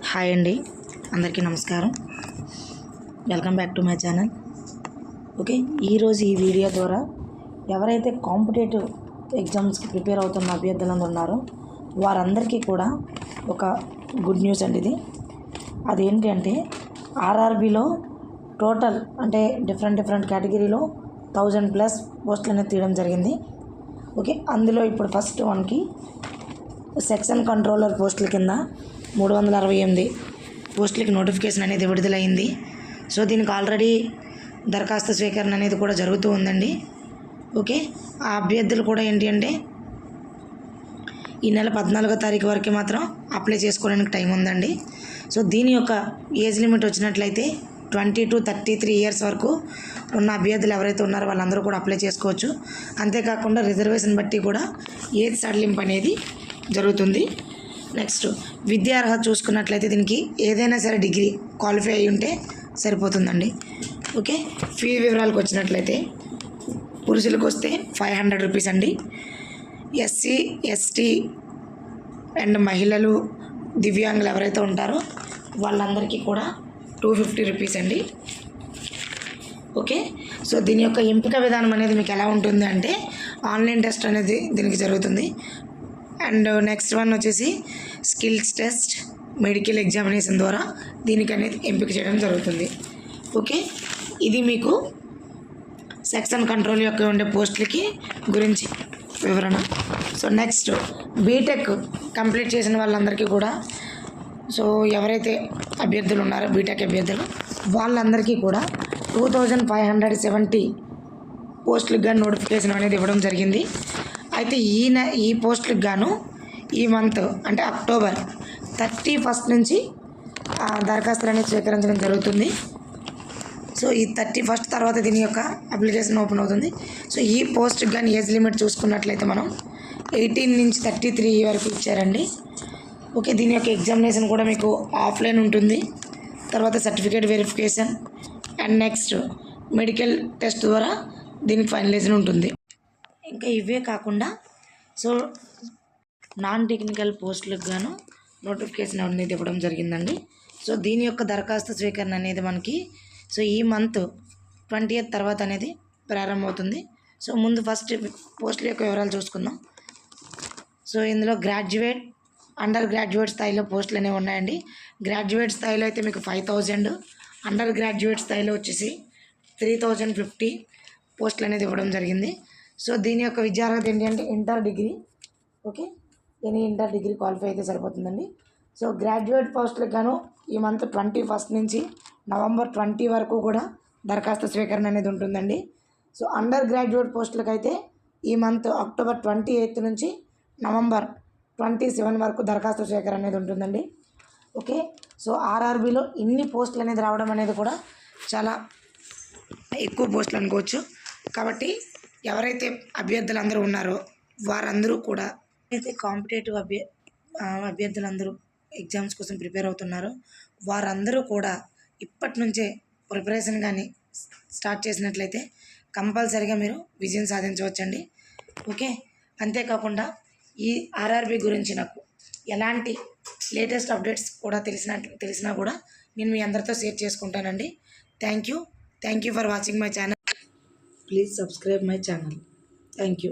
Hi అండి, అందరికీ నమస్కారం. Welcome back to my channel. Okay, ఈరోజు ఈ వీడియో ద్వారా ఎవరైతే కాంపిటేటివ్ ఎగ్జామ్స్కి ప్రిపేర్ అవుతున్న అభ్యర్థులందరూ ఉన్నారో వారందరికీ కూడా ఒక గుడ్ న్యూస్ అండి. అదేంటి అంటే ఆర్ఆర్బిలో టోటల్ అంటే డిఫరెంట్ కేటగిరీలో 1000+ పోస్టులు అనేది తీయడం జరిగింది. ఓకే, అందులో ఇప్పుడు ఫస్ట్ వన్కి సెక్షన్ కంట్రోలర్ పోస్టుల కింద 368 పోస్టులకి నోటిఫికేషన్ అనేది విడుదలైంది. సో దీనికి ఆల్రెడీ దరఖాస్తు స్వీకరణ అనేది కూడా జరుగుతూ ఉందండి. ఓకే, ఆ అభ్యర్థులు కూడా ఏంటి అంటే ఈ నెల 14వ తారీఖు వరకు మాత్రం అప్లై చేసుకోవడానికి టైం ఉందండి. సో దీని యొక్క ఏజ్ లిమిట్ వచ్చినట్లయితే 20 to 33 ఇయర్స్ వరకు ఉన్న అభ్యర్థులు ఎవరైతే ఉన్నారో వాళ్ళందరూ కూడా అప్లై చేసుకోవచ్చు. అంతేకాకుండా రిజర్వేషన్ బట్టి కూడా ఏజ్ సడలింపు అనేది జరుగుతుంది. నెక్స్ట్ విద్యార్హత చూసుకున్నట్లయితే దీనికి ఏదైనా సరే డిగ్రీ క్వాలిఫై అయి ఉంటే సరిపోతుందండి. ఓకే, ఫీ వివరాలకు వచ్చినట్లయితే పురుషులకు వస్తే 500 రూపీస్ అండి. ఎస్సీ ఎస్టీ అండ్ మహిళలు దివ్యాంగులు ఎవరైతే ఉంటారో వాళ్ళందరికీ కూడా 250 రూపీస్ అండి. ఓకే, సో దీని యొక్క ఎంపిక విధానం అనేది మీకు ఎలా ఉంటుంది అంటే ఆన్లైన్ టెస్ట్ అనేది దీనికి జరుగుతుంది. అండ్ నెక్స్ట్ వన్ వచ్చేసి స్కిల్స్ టెస్ట్, మెడికల్ ఎగ్జామినేషన్ ద్వారా దీనికి అనేది ఎంపిక చేయడం జరుగుతుంది. ఓకే, ఇది మీకు సెక్షన్ కంట్రోల్ యొక్క ఉండే పోస్టులకి గురించి వివరణ. సో నెక్స్ట్ బీటెక్ కంప్లీట్ చేసిన వాళ్ళందరికీ కూడా, సో ఎవరైతే అభ్యర్థులు ఉన్నారో బీటెక్ అభ్యర్థులు వాళ్ళందరికీ కూడా 2570 పోస్టులకు గాను నోటిఫికేషన్ అనేది ఇవ్వడం జరిగింది. అయితే ఈ పోస్టులకు గాను ఈ మంత్ అంటే అక్టోబర్ 31 నుంచి దరఖాస్తులు అనేది స్వీకరించడం జరుగుతుంది. సో ఈ 31 తర్వాత దీని యొక్క అప్లికేషన్ ఓపెన్ అవుతుంది. సో ఈ పోస్ట్కి కానీ ఏజ్ లిమిట్ చూసుకున్నట్లయితే మనం 18 నుంచి 33 వరకు ఇచ్చారండి. ఓకే, దీని యొక్క ఎగ్జామినేషన్ కూడా మీకు ఆఫ్లైన్ ఉంటుంది. తర్వాత certificate verification and next medical test ద్వారా దీనికి ఫైనలైజేషన్ ఉంటుంది. ఇంకా ఇవే కాకుండా సో నాన్ టెక్నికల్ పోస్టులకు గాను నోటిఫికేషన్ అనేది ఇవ్వడం జరిగిందండి. సో దీని యొక్క దరఖాస్తు స్వీకరణ అనేది మనకి సో ఈ మంత్ 20th తర్వాత అనేది ప్రారంభమవుతుంది. సో ముందు ఫస్ట్ పోస్టుల యొక్క వివరాలు చూసుకుందాం. సో ఇందులో గ్రాడ్యుయేట్, అండర్ గ్రాడ్యుయేట్ స్థాయిలో పోస్టులు అనేవి ఉన్నాయండి. గ్రాడ్యుయేట్ స్థాయిలో అయితే మీకు 5000, అండర్ గ్రాడ్యుయేట్ స్థాయిలో వచ్చేసి 3050 పోస్టులు అనేది ఇవ్వడం జరిగింది. సో దీని యొక్క విద్యార్హత ఏంటంటే ఇంటర్ డిగ్రీ. ఓకే, దీని ఇంటర్ డిగ్రీ క్వాలిఫై అయితే సరిపోతుందండి. సో గ్రాడ్యుయేట్ పోస్టులకు గాను ఈ మంత్ 21 నుంచి నవంబర్ 20 వరకు కూడా దరఖాస్తు స్వీకరణ అనేది ఉంటుందండి. సో అండర్ గ్రాడ్యుయేట్ పోస్టులకు అయితే ఈ మంత్ అక్టోబర్ 28 నుంచి నవంబర్ 27 వరకు దరఖాస్తు స్వీకరణ అనేది ఉంటుందండి. ఓకే, సో ఆర్ఆర్బిలో ఇన్ని పోస్టులు అనేది రావడం అనేది కూడా చాలా ఎక్కువ పోస్టులు అనుకోవచ్చు. కాబట్టి ఎవరైతే అభ్యర్థులు అందరూ ఉన్నారో వారందరూ కూడా అయితే కాంపిటేటివ్ అభ్యర్థులందరూ ఎగ్జామ్స్ కోసం ప్రిపేర్ అవుతున్నారో వారందరూ కూడా ఇప్పటి నుంచే ప్రిపరేషన్ కానీ స్టార్ట్ చేసినట్లయితే కంపల్సరీగా మీరు విజయం సాధించవచ్చండి. ఓకే, అంతేకాకుండా ఈ ఆర్ఆర్బి గురించి నాకు ఎలాంటి లేటెస్ట్ అప్డేట్స్ కూడా తెలిసినా కూడా నేను మీ అందరితో షేర్ చేసుకుంటానండి. Thank you for watching my channel. Please subscribe my channel. Thank you.